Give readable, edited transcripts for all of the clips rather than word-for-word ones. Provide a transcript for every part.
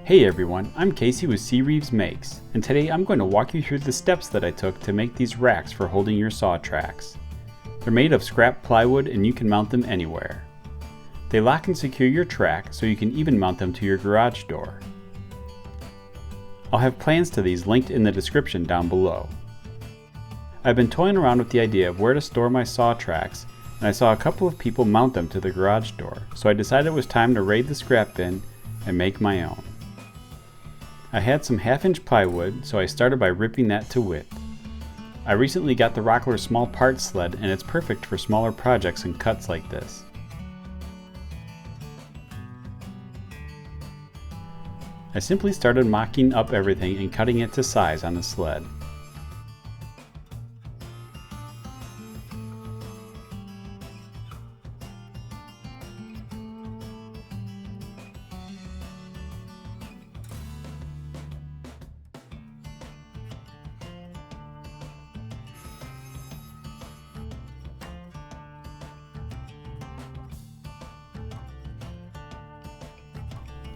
Hey everyone, I'm Casey with CReeves Makes, and today I'm going to walk you through the steps that I took to make these racks for holding your saw tracks. They're made of scrap plywood and you can mount them anywhere. They lock and secure your track so you can even mount them to your garage door. I'll have plans to these linked in the description down below. I've been toying around with the idea of where to store my saw tracks, and I saw a couple of people mount them to the garage door, so I decided it was time to raid the scrap bin and make my own. I had some 1/2-inch plywood, so I started by ripping that to width. I recently got the Rockler small parts sled, and it's perfect for smaller projects and cuts like this. I simply started mocking up everything and cutting it to size on the sled.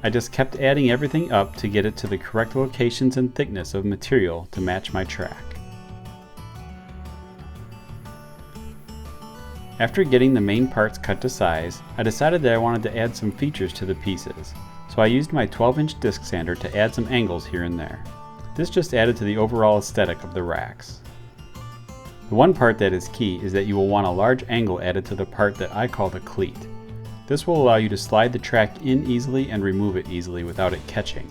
I just kept adding everything up to get it to the correct locations and thickness of material to match my track. After getting the main parts cut to size, I decided that I wanted to add some features to the pieces, so I used my 12-inch disc sander to add some angles here and there. This just added to the overall aesthetic of the racks. The one part that is key is that you will want a large angle added to the part that I call the cleat. This will allow you to slide the track in easily and remove it easily without it catching.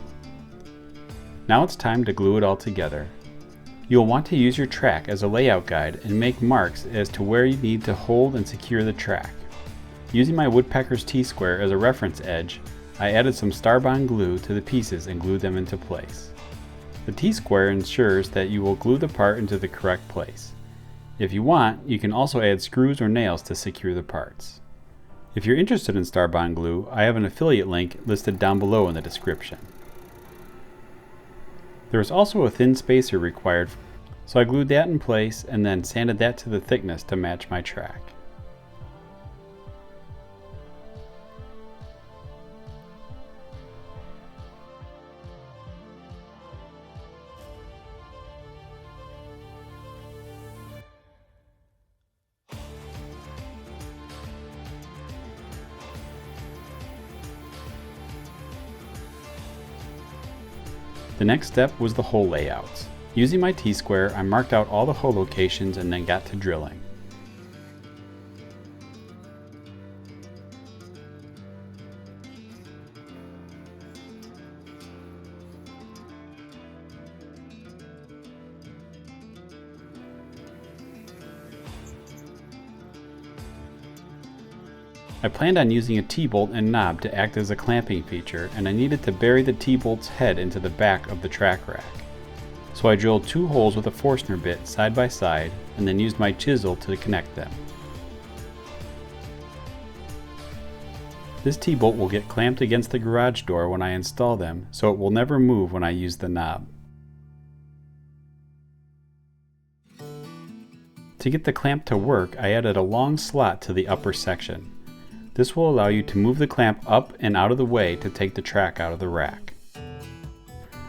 Now it's time to glue it all together. You will want to use your track as a layout guide and make marks as to where you need to hold and secure the track. Using my woodpecker's T-square as a reference edge, I added some Starbond glue to the pieces and glued them into place. The T-square ensures that you will glue the part into the correct place. If you want, you can also add screws or nails to secure the parts. If you're interested in Starbond glue, I have an affiliate link listed down below in the description. There is also a thin spacer required, so I glued that in place and then sanded that to the thickness to match my track. The next step was the hole layouts. Using my T-square, I marked out all the hole locations and then got to drilling. I planned on using a T-bolt and knob to act as a clamping feature, and I needed to bury the T-bolt's head into the back of the track rack. So I drilled 2 holes with a Forstner bit side by side and then used my chisel to connect them. This T-bolt will get clamped against the garage door when I install them, so it will never move when I use the knob. To get the clamp to work, I added a long slot to the upper section. This will allow you to move the clamp up and out of the way to take the track out of the rack.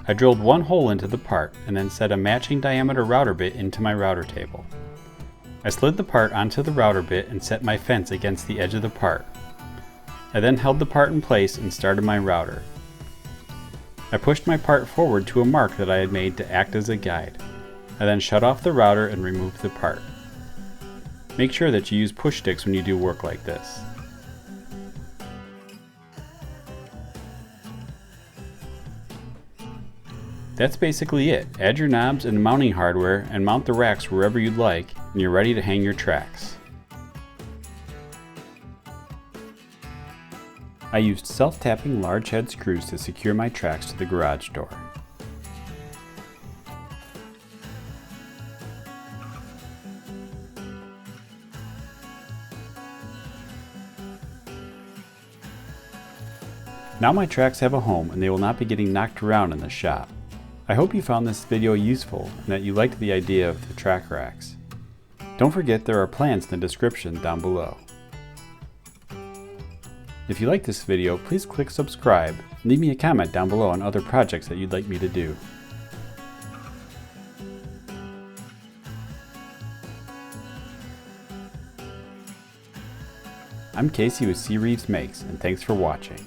I drilled 1 hole into the part and then set a matching diameter router bit into my router table. I slid the part onto the router bit and set my fence against the edge of the part. I then held the part in place and started my router. I pushed my part forward to a mark that I had made to act as a guide. I then shut off the router and removed the part. Make sure that you use push sticks when you do work like this. That's basically it. Add your knobs and mounting hardware and mount the racks wherever you'd like, and you're ready to hang your tracks. I used self-tapping large head screws to secure my tracks to the garage door. Now my tracks have a home and they will not be getting knocked around in the shop. I hope you found this video useful and that you liked the idea of the track racks. Don't forget there are plans in the description down below. If you like this video, please click subscribe. Leave me a comment down below on other projects that you'd like me to do. I'm Casey with CReeves Makes, and thanks for watching.